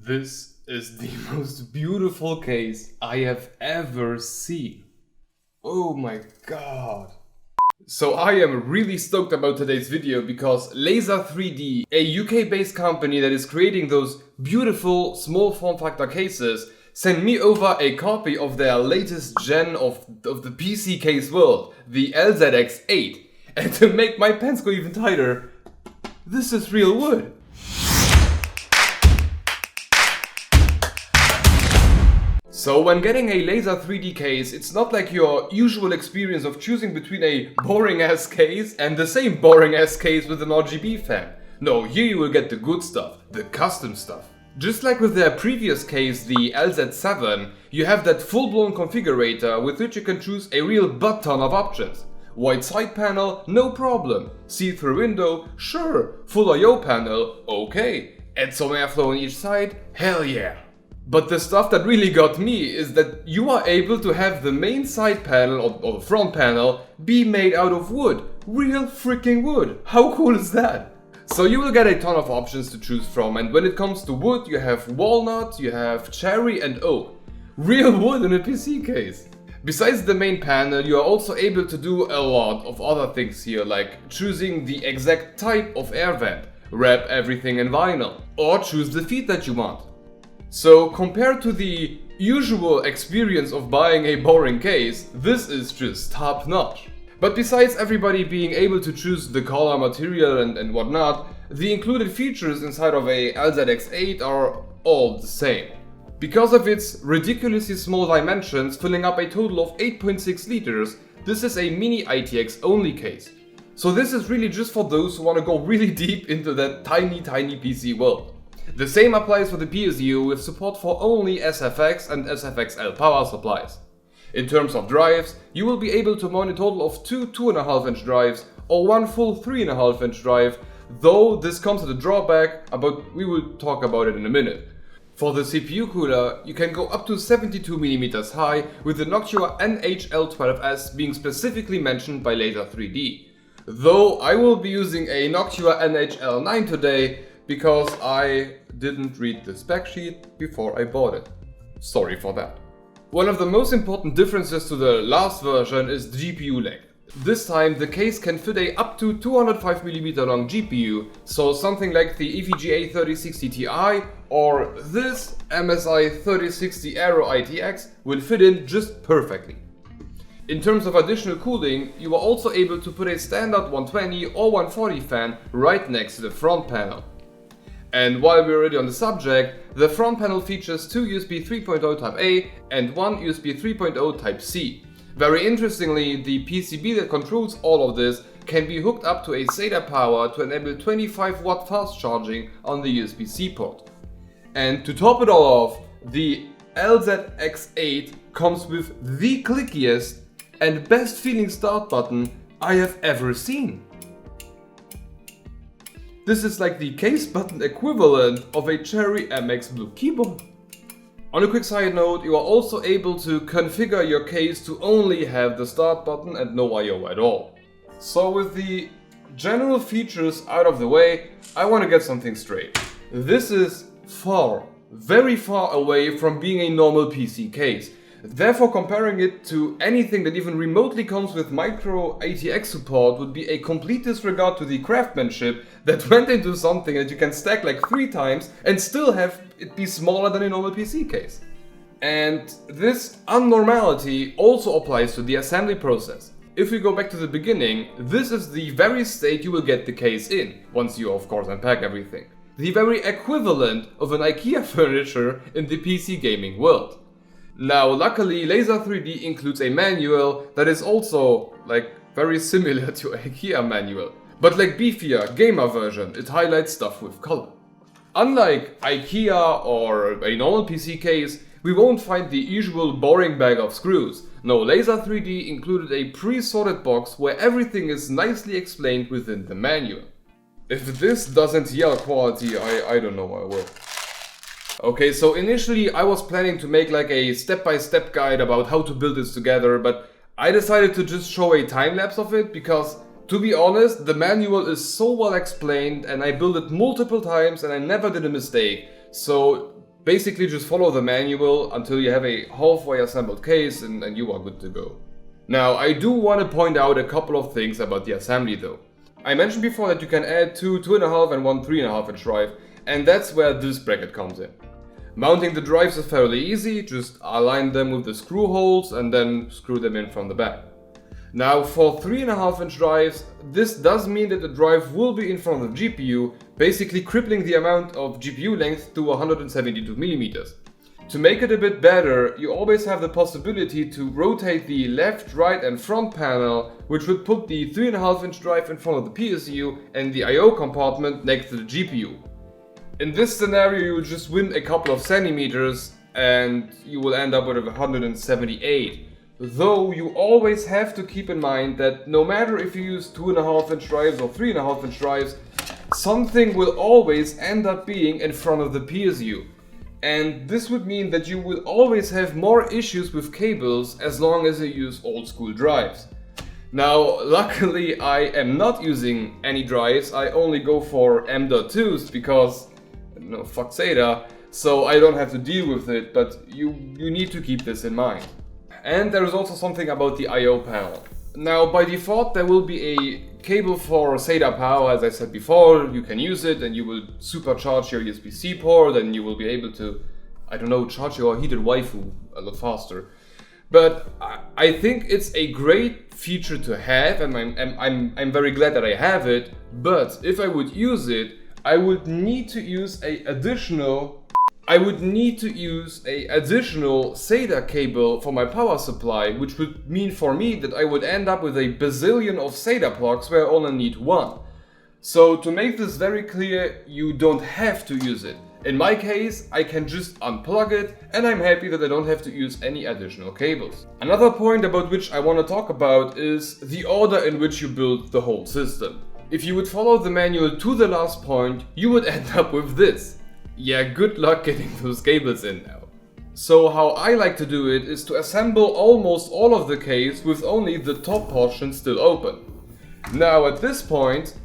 This is the most beautiful case I have ever seen. Oh my god. So I am really stoked about today's video because Lazer3D, a UK based company that is creating those beautiful small form factor cases, sent me over a copy of their latest gen of the PC case world, the LZX-8. And to make my pants go even tighter, this is real wood. So when getting a Lazer3D case, it's not like your usual experience of choosing between a boring ass case and the same boring ass case with an RGB fan. No, here you will get the good stuff, the custom stuff. Just like with their previous case, the LZ7, you have that full-blown configurator with which you can choose a real butt ton of options. White side panel, no problem. See-through window, sure. Full I/O panel, okay. Add some airflow on each side, hell yeah. But the stuff that really got me is that you are able to have the main side panel or the front panel be made out of wood. Real freaking wood. How cool is that? So you will get a ton of options to choose from, and when it comes to wood you have walnut, you have cherry and oak. Real wood in a PC case. Besides the main panel, you are also able to do a lot of other things here, like choosing the exact type of air vent, wrap everything in vinyl, or choose the feet that you want. So compared to the usual experience of buying a boring case, this is just top notch. But besides everybody being able to choose the color, material and whatnot, the included features inside of a LZX8 are all the same. Because of its ridiculously small dimensions, filling up a total of 8.6 liters, this is a mini ITX only case. So this is really just for those who want to go really deep into that tiny PC world. The same applies for the PSU with support for only SFX and SFXL power supplies. In terms of drives, you will be able to mount a total of two 2.5 inch drives or one full 3.5 inch drive, though this comes with a drawback, but we will talk about it in a minute. For the CPU cooler, you can go up to 72mm high, with the Noctua NHL12S being specifically mentioned by Lazer3D. Though I will be using a Noctua NHL9 today, because I didn't read the spec sheet before I bought it. Sorry for that. One of the most important differences to the last version is the GPU length. This time the case can fit a up to 205mm long GPU, so something like the EVGA 3060 Ti or this Msi 3060 Aero RTX will fit in just perfectly. In terms of additional cooling, you are also able to put a standard 120 or 140 fan right next to the front panel. And while we're already on the subject, the front panel features two USB 3.0 Type A and one USB 3.0 Type C. Very interestingly, the PCB that controls all of this can be hooked up to a SATA power to enable 25 watt fast charging on the USB-C port. And to top it all off, the LZX8 comes with the clickiest and best feeling start button I have ever seen. This is like the case button equivalent of a Cherry MX Blue keyboard. On a quick side note, you are also able to configure your case to only have the start button and no I/O at all. So with the general features out of the way, I want to get something straight. This is far, very far away from being a normal PC case. Therefore, comparing it to anything that even remotely comes with micro ATX support would be a complete disregard to the craftsmanship that went into something that you can stack like 3 times and still have it be smaller than a normal PC case. And this unnormality also applies to the assembly process. If we go back to the beginning, this is the very state you will get the case in, once you of course unpack everything. The very equivalent of an IKEA furniture in the PC gaming world. Now, luckily, Lazer3D includes a manual that is also, like, very similar to IKEA manual. But like beefier, gamer version, it highlights stuff with color. Unlike IKEA or a normal PC case, we won't find the usual boring bag of screws. No, Lazer3D included a pre-sorted box where everything is nicely explained within the manual. If this doesn't yell quality, I don't know what will. Okay, so initially I was planning to make like a step-by-step guide about how to build this together, but I decided to just show a time-lapse of it because, to be honest, the manual is so well explained and I built it multiple times and I never did a mistake. So basically just follow the manual until you have a halfway assembled case and you are good to go. Now, I do want to point out a couple of things about the assembly though. I mentioned before that you can add two 2.5 and one 3.5 inch drive, and that's where this bracket comes in. Mounting the drives is fairly easy, just align them with the screw holes and then screw them in from the back. Now for 3.5 inch drives, this does mean that the drive will be in front of the GPU, basically crippling the amount of GPU length to 172 millimeters. To make it a bit better, you always have the possibility to rotate the left, right and front panel, which would put the 3.5 inch drive in front of the PSU and the I/O compartment next to the GPU. In this scenario, you will just win a couple of centimeters and you will end up with 178. Though you always have to keep in mind that no matter if you use 2.5 inch drives or 3.5 inch drives, something will always end up being in front of the PSU. And this would mean that you will always have more issues with cables as long as you use old school drives. Now, luckily I am not using any drives, I only go for M.2s because, no, fuck SATA, so I don't have to deal with it, but you need to keep this in mind. And there is also something about the I/O panel. Now, by default there will be a cable for SATA power, as I said before. You can use it and you will supercharge your USB-C port and you will be able to, I don't know, charge your heated waifu a lot faster. But I think it's a great feature to have and I'm very glad that I have it, but if I would use it, I would need to use a additional SATA cable for my power supply, which would mean for me that I would end up with a bazillion of SATA plugs where I only need one. So to make this very clear, you don't have to use it. In my case, I can just unplug it and I'm happy that I don't have to use any additional cables. Another point about which I want to talk about is the order in which you build the whole system. If you would follow the manual to the last point, you would end up with this. Yeah, good luck getting those cables in now. So how I like to do it is to assemble almost all of the case with only the top portion still open. Now at this point,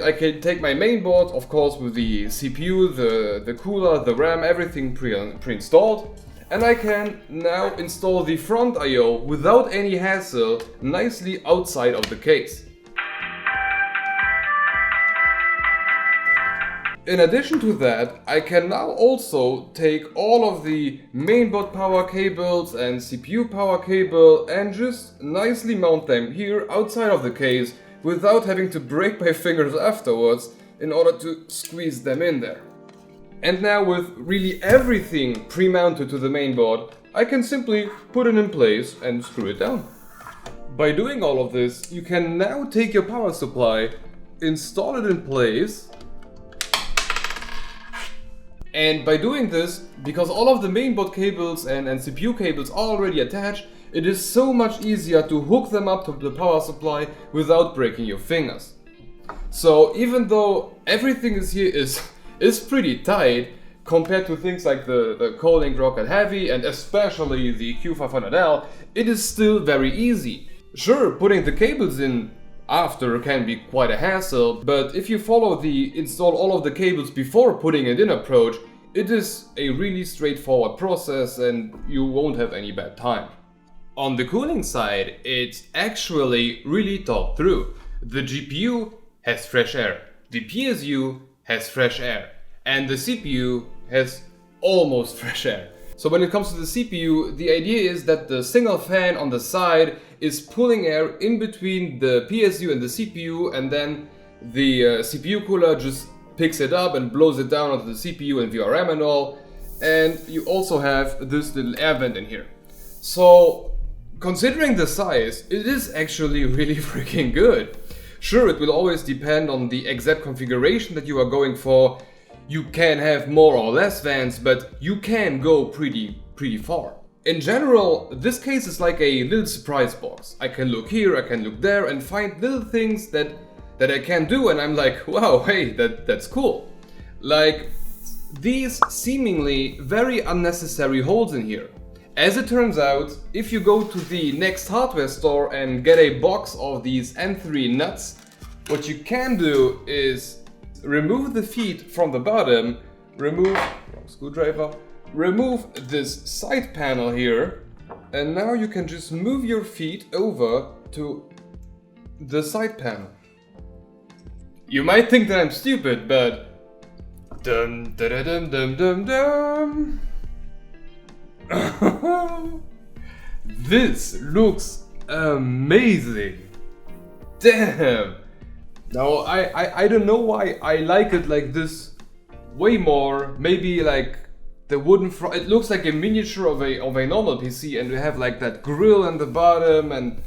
I can take my main board, of course with the CPU, the cooler, the RAM, everything pre-installed, and I can now install the front I/O without any hassle nicely outside of the case. In addition to that, I can now also take all of the mainboard power cables and CPU power cable and just nicely mount them here outside of the case without having to break my fingers afterwards in order to squeeze them in there. And now with really everything pre-mounted to the mainboard, I can simply put it in place and screw it down. By doing all of this, you can now take your power supply, install it in place. And by doing this, because all of the mainboard cables and CPU cables are already attached, it is so much easier to hook them up to the power supply without breaking your fingers. So even though everything is pretty tight compared to things like the Colink Rocket Heavy and especially the Q500L, it is still very easy. Sure, putting the cables in after can be quite a hassle, but if you follow the install all of the cables before putting it in approach, it is a really straightforward process and you won't have any bad time. On the cooling side, it's actually really thought through. The GPU has fresh air, the PSU has fresh air, and the CPU has almost fresh air. So when it comes to the CPU, the idea is that the single fan on the side is pulling air in between the PSU and the CPU, and then the CPU cooler just picks it up and blows it down onto the CPU and VRM and all. And you also have this little air vent in here. So considering the size, it is actually really freaking good. Sure, it will always depend on the exact configuration that you are going for. You can have more or less vents, but you can go pretty far. In general, this case is like a little surprise box. I can look here, I can look there and find little things that I can do, and I'm like, wow, hey, that's cool. Like these seemingly very unnecessary holes in here. As it turns out, if you go to the next hardware store and get a box of these N3 nuts, what you can do is remove the feet from the bottom, remove this side panel here, and now you can just move your feet over to the side panel. You might think that I'm stupid, but dum da da dum dum dum dum. This looks amazing. Damn. Now I don't know why I like it like this way more. Maybe like the wooden front. It looks like a miniature of a normal PC, and we have like that grill on the bottom and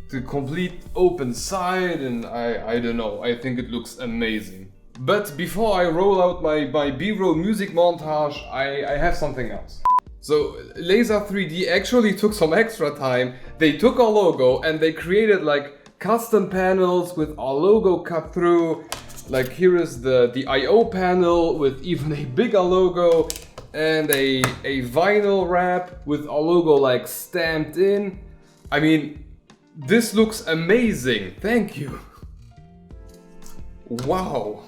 the complete open side, and I don't know. I think it looks amazing. But before I roll out my B-roll music montage, I have something else. So Lazer3D actually took some extra time. They took our logo and they created like custom panels with our logo cut through. Like here is the I/O panel with even a bigger logo, and a vinyl wrap with our logo like stamped in. I mean, this looks amazing. Thank you. Wow.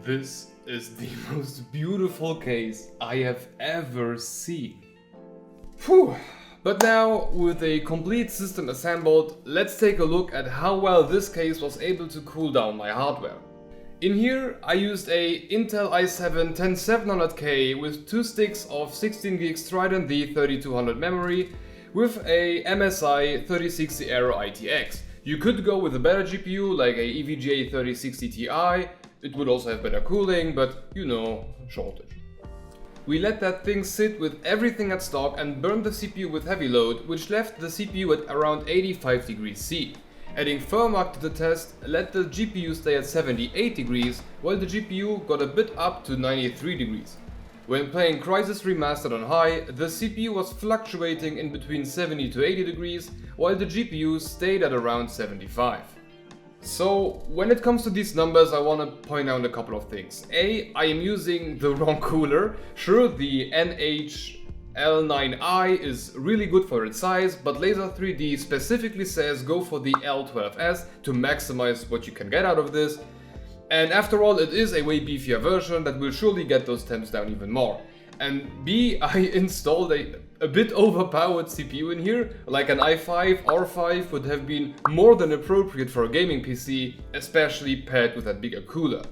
This is the most beautiful case I have ever seen. Phew. But now, with a complete system assembled, let's take a look at how well this case was able to cool down my hardware. In here, I used a Intel i7-10700K with 2 sticks of 16 GB Trident D3200 memory with a MSI 3060 Aero RTX. You could go with a better GPU like a EVGA 3060 Ti. It would also have better cooling, but you know, shortage. We let that thing sit with everything at stock and burned the CPU with heavy load, which left the CPU at around 85 degrees C. Adding firm up to the test let the GPU stay at 78 degrees, while the GPU got a bit up to 93 degrees. When playing Crysis Remastered on high, the CPU was fluctuating in between 70 to 80 degrees, while the GPU stayed at around 75. So, when it comes to these numbers, I want to point out a couple of things. A, I am using the wrong cooler. Sure, the NH-L9i is really good for its size, but Lazer3D specifically says go for the L12S to maximize what you can get out of this. And after all, it is a way beefier version that will surely get those temps down even more. And B, I installed a bit overpowered CPU in here, like an i5 R5 would have been more than appropriate for a gaming PC, especially paired with that bigger cooler.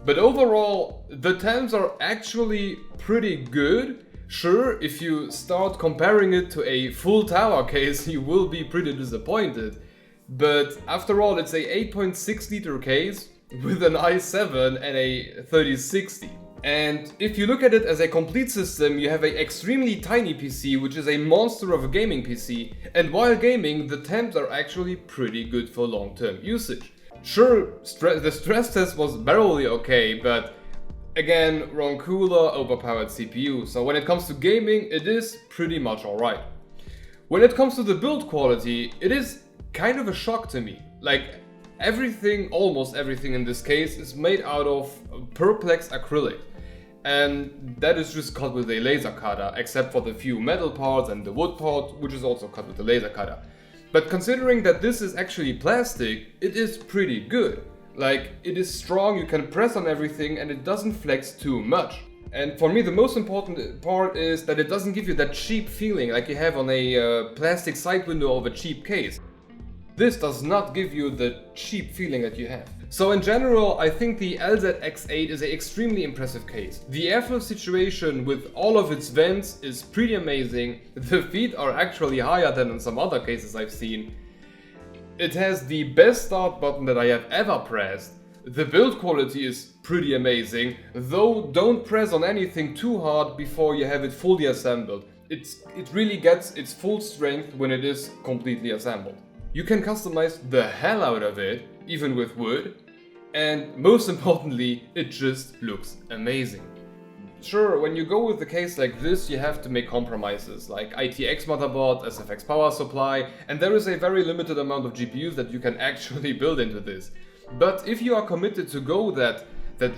But overall, the temps are actually pretty good. Sure, if you start comparing it to a full tower case, you will be pretty disappointed. But after all, it's a 8.6 liter case with an i7 and a 3060. And if you look at it as a complete system, you have an extremely tiny PC, which is a monster of a gaming PC, and while gaming, the temps are actually pretty good for long-term usage. Sure, the stress test was barely okay, but again, wrong cooler, overpowered CPU, so when it comes to gaming, it is pretty much alright. When it comes to the build quality, it is kind of a shock to me. Like, Everything, almost everything in this case is made out of perplex acrylic. And that is just cut with a laser cutter, except for the few metal parts and the wood part, which is also cut with a laser cutter. But considering that this is actually plastic, it is pretty good. Like, it is strong, you can press on everything and it doesn't flex too much. And for me the most important part is that it doesn't give you that cheap feeling like you have on a plastic side window of a cheap case. This does not give you the cheap feeling that you have. So in general, I think the LZX-8 is an extremely impressive case. The airflow situation with all of its vents is pretty amazing. The feet are actually higher than in some other cases I've seen. It has the best start button that I have ever pressed. The build quality is pretty amazing, though don't press on anything too hard before you have it fully assembled. It really gets its full strength when it is completely assembled. You can customize the hell out of it, even with wood, and most importantly, it just looks amazing. Sure, when you go with a case like this, you have to make compromises, like ITX motherboard, SFX power supply, and there is a very limited amount of GPUs that you can actually build into this. But if you are committed to go that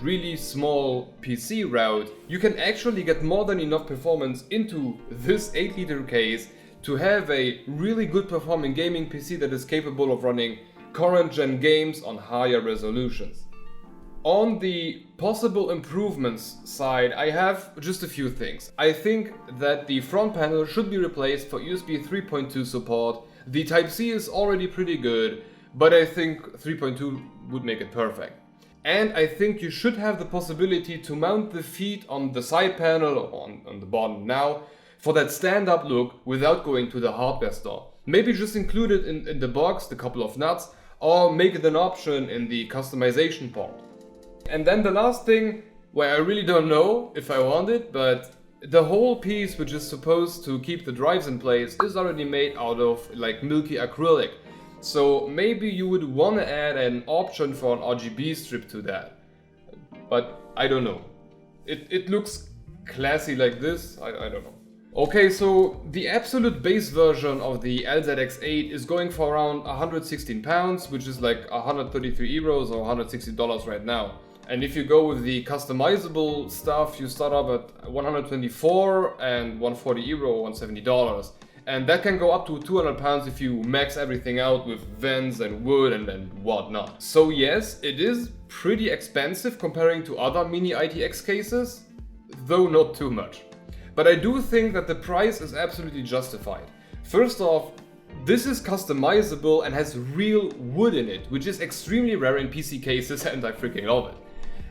really small PC route, you can actually get more than enough performance into this 8-liter case to have a really good performing gaming PC that is capable of running current gen games on higher resolutions. On the possible improvements side, I have just a few things. I think that the front panel should be replaced for USB 3.2 support. The Type-C is already pretty good, but I think 3.2 would make it perfect. And I think you should have the possibility to mount the feet on the side panel or on the bottom now for that stand-up look without going to the hardware store. Maybe just include it in the box, the couple of nuts, or make it an option in the customization part. And then the last thing, where I really don't know if I want it, but the whole piece which is supposed to keep the drives in place is already made out of like milky acrylic. So maybe you would want to add an option for an RGB strip to that. But I don't know. It looks classy like this, I don't know. Okay, so the absolute base version of the LZX-8 is going for around 116 pounds, which is like 133 euros or $160 right now. And if you go with the customizable stuff, you start up at 124 and 140 euro or $170. And that can go up to 200 pounds if you max everything out with vents and wood and whatnot. So yes, it is pretty expensive comparing to other mini ITX cases, though not too much. But I do think that the price is absolutely justified. First off, this is customizable and has real wood in it, which is extremely rare in PC cases and I freaking love it.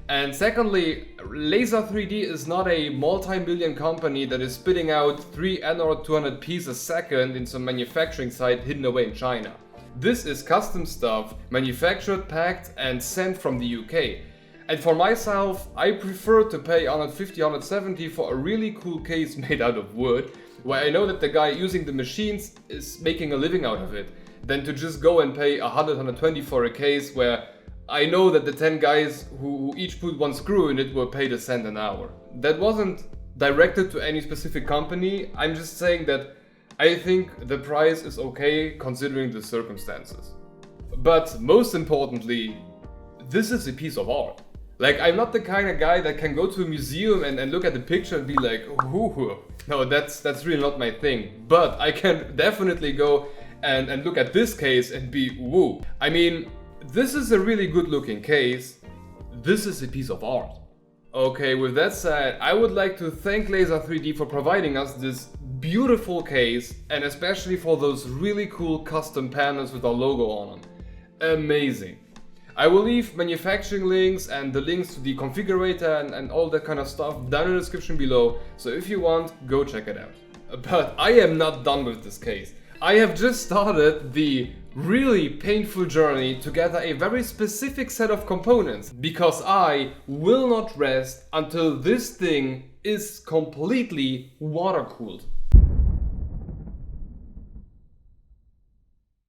And secondly, Lazer3D is not a multi-million company that is spitting out 3 N-Or 200 pieces a second in some manufacturing site hidden away in China. This is custom stuff, manufactured, packed and sent from the UK. And for myself, I prefer to pay 150, 170 for a really cool case made out of wood, where I know that the guy using the machines is making a living out of it, than to just go and pay 100, 120 for a case where I know that the 10 guys who each put one screw in it were paid a cent an hour. That wasn't directed to any specific company, I'm just saying that I think the price is okay considering the circumstances. But most importantly, this is a piece of art. Like, I'm not the kind of guy that can go to a museum and look at the picture and be like, ooh, no, that's really not my thing. But I can definitely go and look at this case and be woo. I mean, this is a really good looking case. This is a piece of art. Okay, with that said, I would like to thank Lazer3D for providing us this beautiful case and especially for those really cool custom panels with our logo on them. Amazing. I will leave manufacturing links and the links to the configurator and all that kind of stuff down in the description below, so if you want, go check it out. But I am not done with this case. I have just started the really painful journey to gather a very specific set of components, because I will not rest until this thing is completely water cooled.